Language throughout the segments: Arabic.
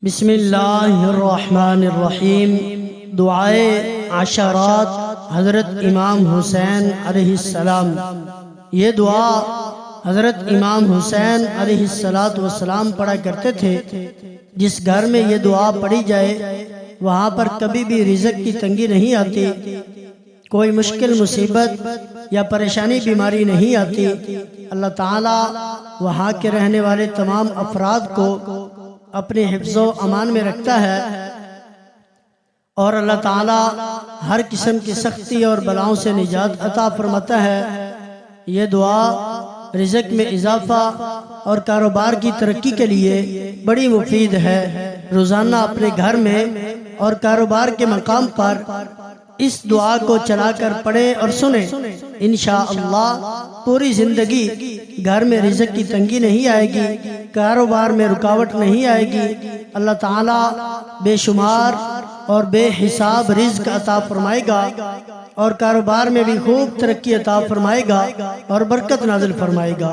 बिस्मिल्लाहिर्रहमानिर्रहीम। दुआए अशरात हज़रत इमाम हुसैन अलैहिस्सलाम। ये दुआ हज़रत इमाम हुसैन अलैहिस्सलाम पढ़ा करते थे। जिस घर में ये दुआ पढ़ी जाए वहाँ पर कभी भी रिज़्क़ की तंगी नहीं आती, कोई मुश्किल मुसीबत या परेशानी बीमारी नहीं आती। अल्लाह ताला वहाँ के रहने वाले तमाम अफराद को अपने हिफ्ज़ो अमान में रखता है और अल्लाह ताला हर किस्म की सख्ती और बलाओं से निजात अता फरमाता है। ये दुआ रिज़्क़ में इजाफा और कारोबार की तरक्की के लिए बड़ी मुफीद है। रोज़ाना अपने घर में और कारोबार के मकाम पर इस दुआ को चलाकर पढ़े और सुने। इंशाअल्लाह पूरी जिंदगी घर में रिज़्क़ की तंगी नहीं आएगी, कारोबार में रुकावट नहीं आएगी। अल्लाह ताला बेशुमार और बेहिसाब रिज़्क़ अता फरमाएगा और कारोबार में भी खूब तरक्की अता फरमाएगा और बरकत नाज़िल फरमाएगा।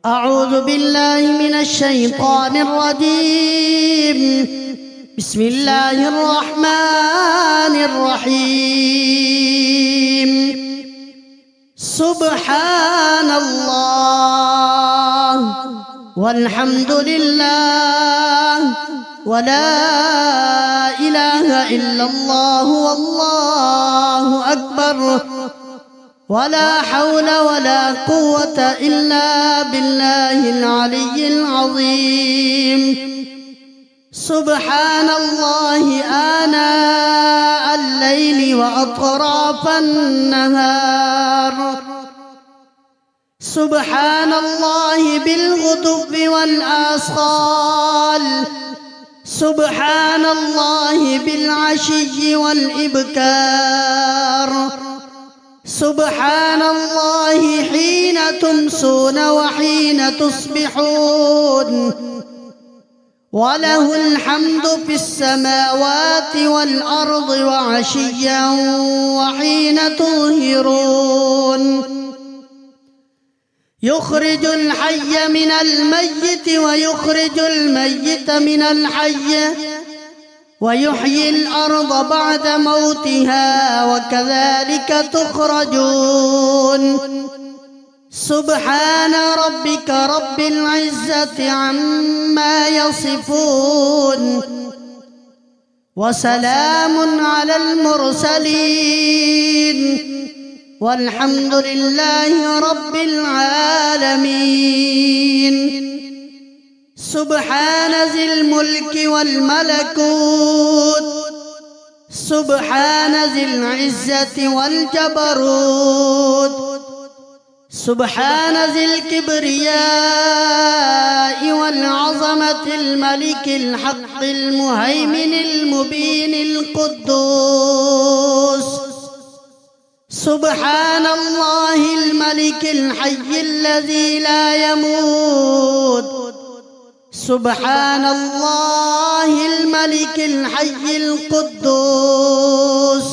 अऊज़ु बिल्लाहि मिनश शैतानिर रजीम। बिस्मिल्लाहिर्रहमानिर्रहीम। सुब्हानल्लाह वल्हम्दुलिल्लाह वला इलाहा इल्लल्लाह वल्लाहु अकबर वला हौला वला कुव्वता इल्ला बिल्लाहिल अलिय्यिल अज़ीम। सुब्हानल्लाहि आना अल-लैलि व अतराफन नहार। सुब्हानल्लाहि बिल-गुदुव्वि वल-आसाल। सुब्हानल्लाहि बिल-अशिय्यि वल-इब्कार। सुब्हानल्लाहि हीना तुमसून व हीना तुस्बिहून। वलहुल हम्दु फिस्समावाति वल अर्दि व अशिय्यन व हीना तुज़हिरून। युख़रिजुल हय्य मिनल मय्यिति व युख़रिजुल मय्यित मिनल हय्य व युह्यिल अर्द बअद मौतिहा व कज़ालिक तुख़रजून। सुब्हान रब्बिक रब्बिल इज़्ज़ति अम्मा यसिफून व सलामुन अलल मुरसलीन वल्हम्दुलिल्लाहि रब्बिल आलमीन। सुब्हान ज़िल मुल्कि वल मलकूत। सुब्हान ज़िल इज़्ज़ति वल जबरूत। सुब्हान ज़िल किब्रियाइ वल अज़मतिल मलिकिल हक़्क़िल मुहैमिनिल मुबीनिल क़ुद्दूस। सुब्हानल्लाहिल मलिकिल हय्यिल लज़ी ला यमूत। सुब्हानल्लाहिल मलिकिल हय्यिल क़ुद्दूस।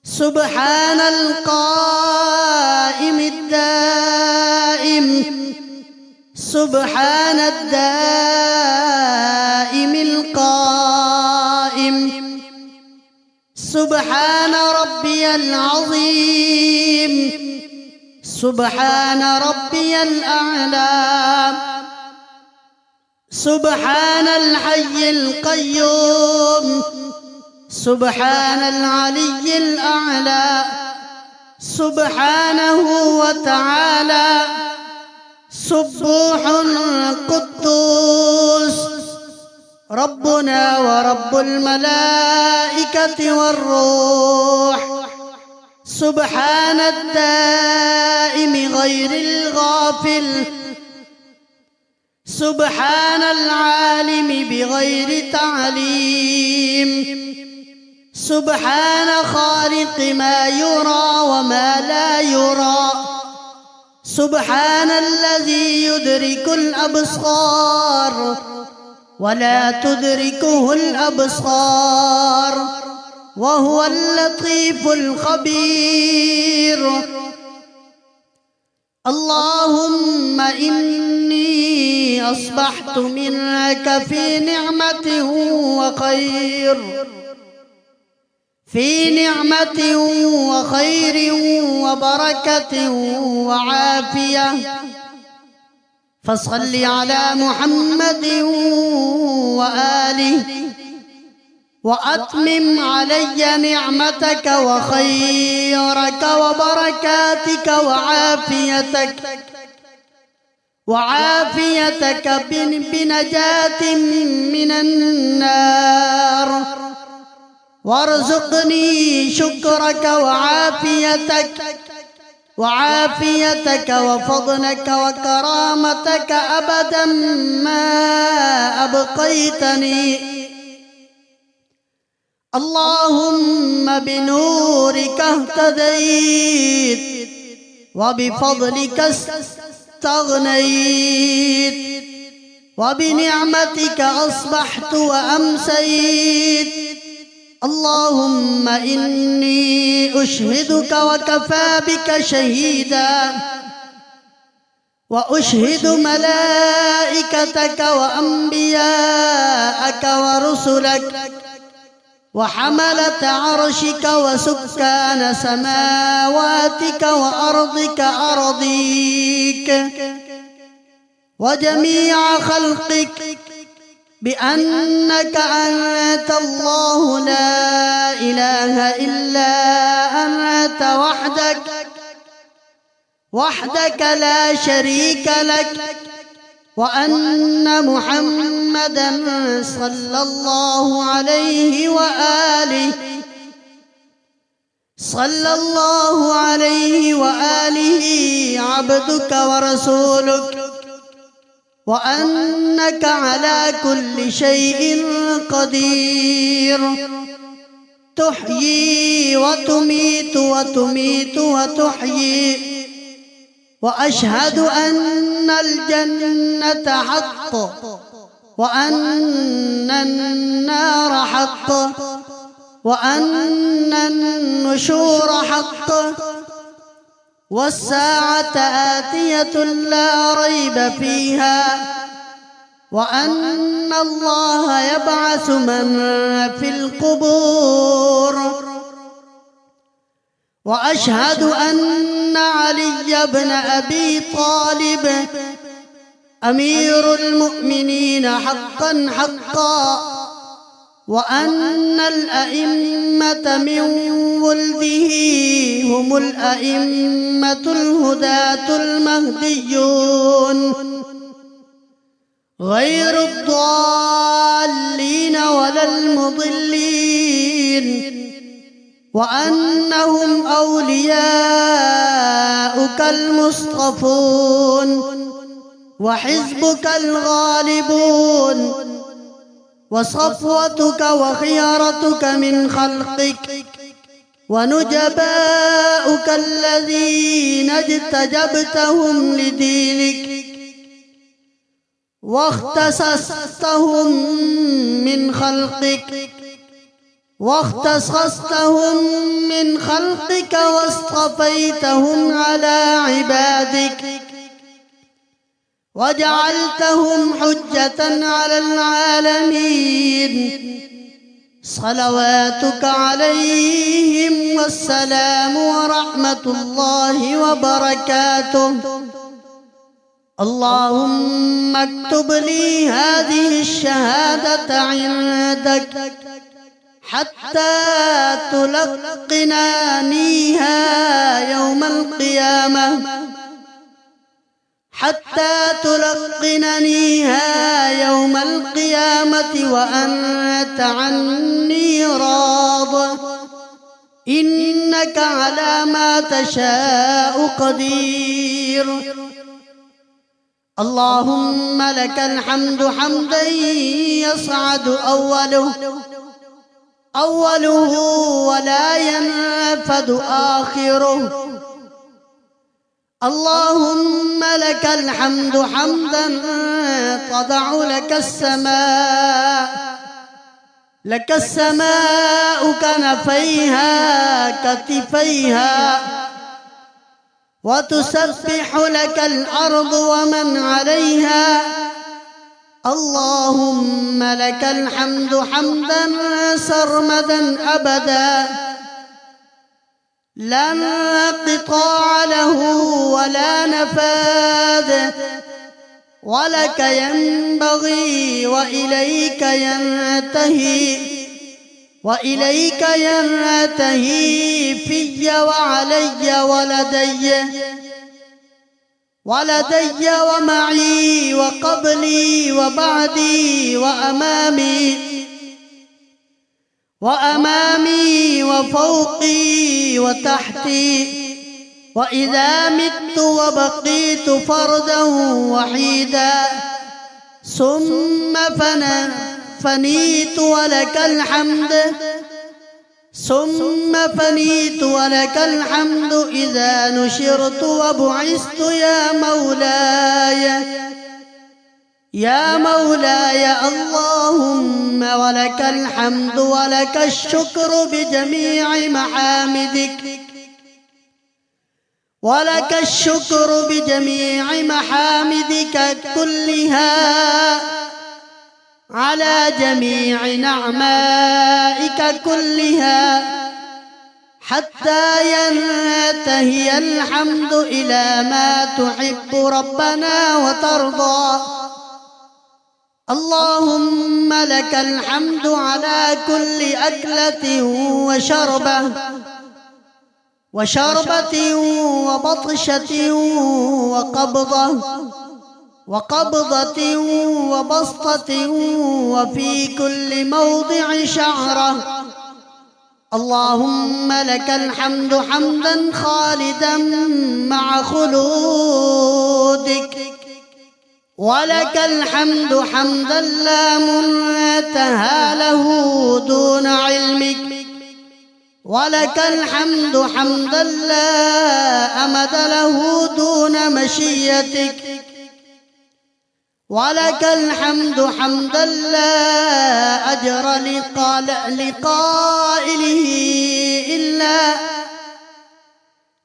सुब्हानल क़ाइमिद दाइम। सुब्हानद दाइमिल क़ाइम। सुब्हान रब्बियल अज़ीम। सुब्हान रब्बियल अअला। सुब्हानल हय्यिल क़य्यूम। सुब्हानल अलिय्यिल अअला। सुब्हानहु व तआला सुब्बूहुल क़ुद्दूस। रब्बुना व रब्बुल मलाइकति वर्रूह। सुब्हानद दाइमि गैरिल गाफिल। सुब्हानल आलिमि बिगैरि तालीम। सुब्हान खालिक़ि मा युरा व मा ला युरा। सुब्हानल्लज़ी युद्रिकुल अब्सार वला तुद्रिकुहुल अब्सार वहुवल लतीफ़ुल ख़बीर। अल्लाहुम्मा इन्नी أصبحت منك في نعمة وخير، في نعمة وخير وبركة وعافية، فصل على محمد وآله وأتمم علي نعمتك وخيرك وبركاتك وعافيتك بنجاة من النار، وارزقني شكرك وعافيتك وفضلك وكرامتك أبدا ما أبقيتني. اللهم بنورك اهتديت وبفضلك استغنيت وبنعمتك أصبحت وأمسيت. اللهم إني أشهدك وكفى بك شهيدا، وأشهد ملائكتك وأنبياءك ورسلك وحملة عرشك وسكان سماواتك وأرضك أرضيك وجميع خلقك بأنك أنت الله لا إله إلا أنت وحدك لا شريك لك، وأن محمدًا صلى الله عليه وآله عبدك ورسولك، وأنك على كل شيء قدير، تحيي وتميت وتحيي. وأشهد أن الجنة حق وأن النار حق وأن النشور حق والساعة آتية لا ريب فيها، وأن الله يبعث من في القبور. وأشهد أن علي بن أبي طالب أمير المؤمنين حقا حقا، وأن الأئمة من ولده هم الأئمة الهداة المهديون غير الضالين ولا المضلين، وأنهم أولياؤك المصطفون وحزبك الغالبون وصفوتك وخيرتك من خلقك ونجباؤك الذين اجتجبتهم لدينك واختصصتهم من خلقك واصطفيتهم على عبادك وجعلتهم حجة على العالمين. صلواتك عليهم والسلام ورحمة الله وبركاته. اللهم اكتب لي هذه الشهادة عندك حتى تلقنانيها يوم القيامة وأنت عني راض، إنك على ما تشاء قدير. اللهم لك الحمد حمدا يصعد أوله ولا ينفد آخره. اللهم لك الحمد حمدا تضع لك السماء كتفيها وتسبح لك الأرض ومن عليها اللهم لك الحمد حمدا سرمدا أبدا لا انقطاع له ولا نفاذ، ولك ينبغي وإليك ينتهي في وعلي ولدي ومعي وقبلي وبعدي وأمامي وفوقي وتحتي، وإذا مت وبقيت فردا وحيدا ثم فنيت ولك الحمد إذا نشرت وبعثت يا مولاي اللهم ولك الحمد ولك الشكر بجميع محامدك كلها على جميع نعمائك كلها، حتى ينتهي الحمد إلى ما تحب ربنا وترضى. اللهم لك الحمد على كل أكلة وشربة وبطشة وقبضة وبسطة وفي كل موضع شعرة. اللهم لك الحمد حمدا خالدا مع خلودك، ولك الحمد حمدا لا منتهى له دون علمك، ولك الحمد حمدا لا أمد له دون مشيتك، ولك الحمد حمدا لا أجر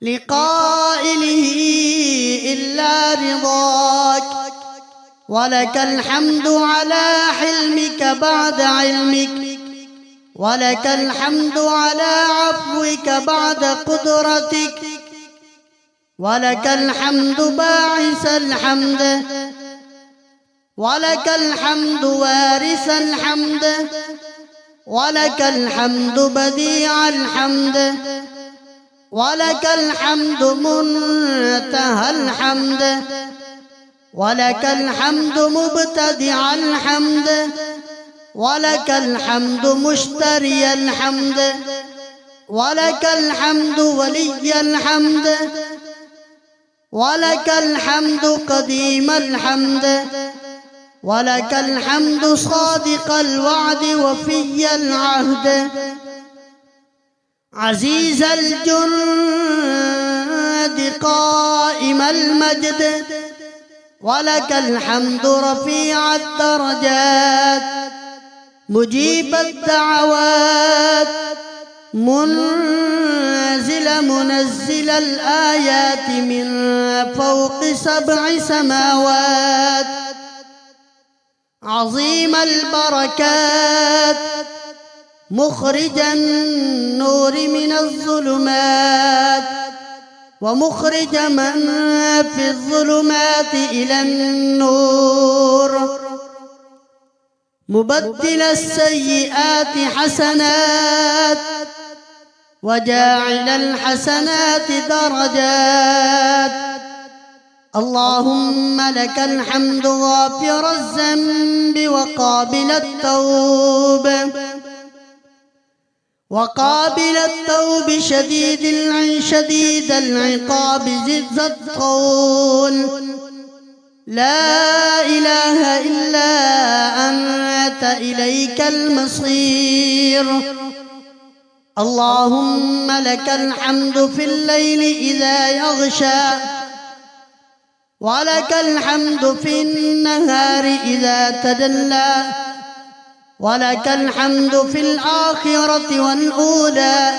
لقائله إلا رضاك، ولك الحمد على حلمك بعد علمك، ولك الحمد على عفوك بعد قدرتك، ولك الحمد باعث الحمد، ولك الحمد وارث الحمد، ولك الحمد بديع الحمد، ولك الحمد منتهى الحمد، ولك الحمد مبتدع الحمد، ولك الحمد مشتري الحمد، ولك الحمد ولي الحمد، ولك الحمد قديم الحمد، ولك الحمد صادق الوعد وفي العهد، عزيز الجند قائم المجد، ولك الحمد رفيع الدرجات مجيب الدعوات منزل الآيات من فوق 7 سماوات، عظيم البركات مخرج النور من الظلمات ومخرج من في الظلمات إلى النور، مبدل السيئات حسنات وجاعل الحسنات درجات. اللهم لك الحمد غافر الذنب وقابل التوب شديد العقاب ذي الطول، لا إله إلا أنت إليك المصير. اللهم لك الحمد في الليل إذا يغشى، ولك الحمد في النهار إذا تجلى، ولك الحمد في الآخرة والأولى،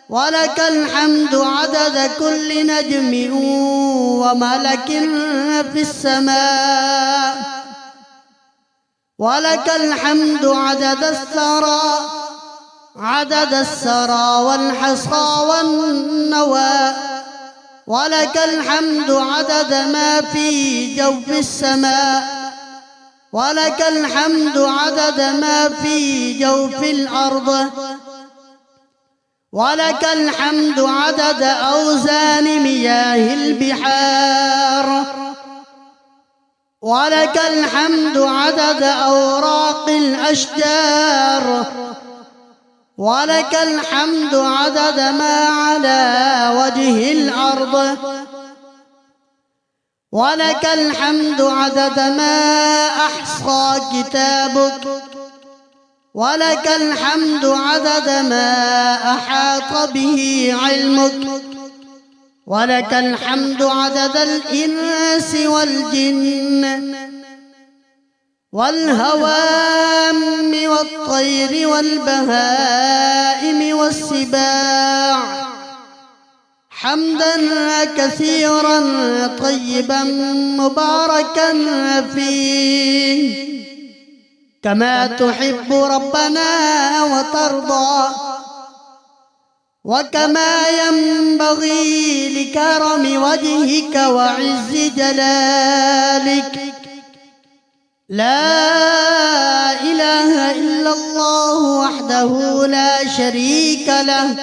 ولك الحمد عدد كل نجم وملك في السماء، ولك الحمد عدد الثرى والحصى والنوى، ولك الحمد عدد ما في جوف السماء، ولك الحمد عدد ما في جوف الأرض، ولك الحمد عدد أوزان مياه البحار، ولك الحمد عدد أوراق الأشجار، ولك الحمد عدد ما على وجه الأرض، ولك الحمد عدد ما أحصى كتابك، ولك الحمد عدد ما أحاط به علمك، ولك الحمد عدد الإنس والجن والهوام والطير والبهائم والسباع، حمدا كثيرا طيبا مباركا فيه، كما تحب ربنا وترضى، وكما ينبغي لكرم وجهك وعز جلالك. لا إله إلا الله وحده لا شريك له،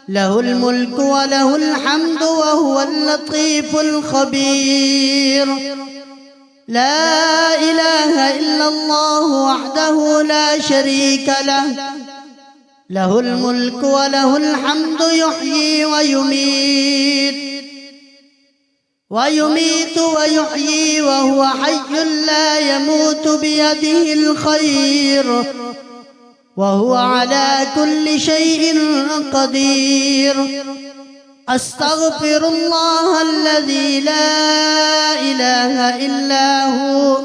له الملك وله الحمد وهو اللطيف الخبير. لا إله إلا الله وحده لا شريك له، له الملك وله الحمد يحيي ويميت ويحيي وهو حي لا يموت، بيده الخير وهو على كل شيء قدير. أستغفر الله الذي لا إله إلا هو،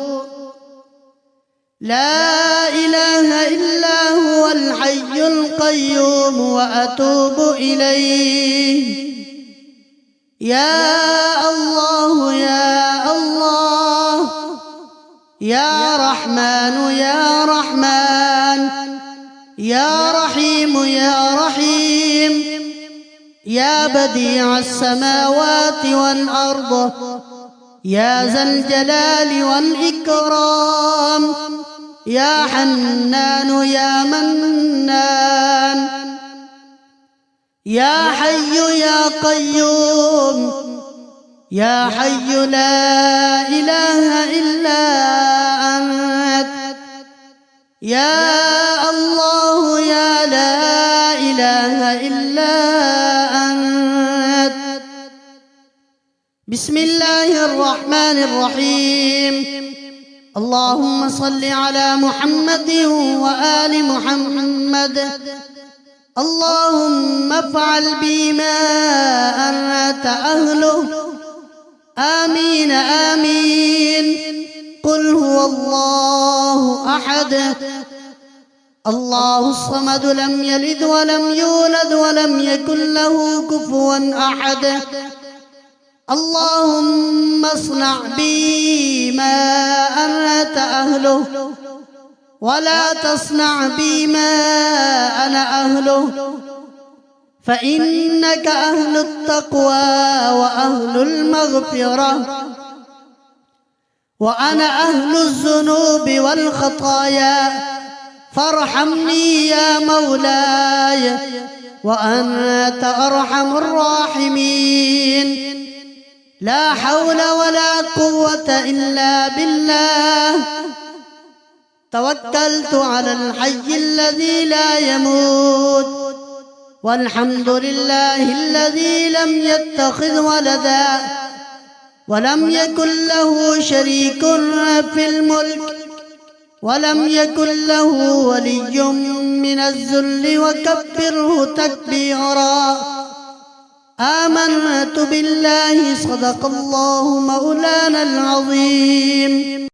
لا إله إلا هو الحي القيوم، وأتوب إليه. يا الله يا الله، يا رحمن يا رحمن، يا رحيم يا رحيم، يا بديع السماوات والأرض، يا ذا الجلال والإكرام، يا حنان يا منان، يا حي يا قيوم، يا حي لا إله إلا أنت، يا الله يا لا إله إلا أنت. بسم الله الرحمن الرحيم. اللهم صل على محمد وآل محمد. اللهم افعل بما أنت أهله. آمين آمين. قل هو الله أحد الله الصمد، لم يلد ولم يولد ولم يكن له كفوا أحد. اللهم اصنع بي ما أنت أهله، ولا تصنع بي ما أنا أهله، فإنك أهل التقوى وأهل المغفرة، وأنا أهل الذنوب والخطايا، فارحمني يا مولاي، وأنت أرحم الراحمين. لا حول ولا قوة إلا بالله. توكلت على الحي الذي لا يموت، والحمد لله الذي لم يتخذ ولدا، ولم يكن له شريك في الملك، ولم يكن له ولي من الذل، وكبره تكبيرا. آمنت بالله، صدق الله مولانا العظيم.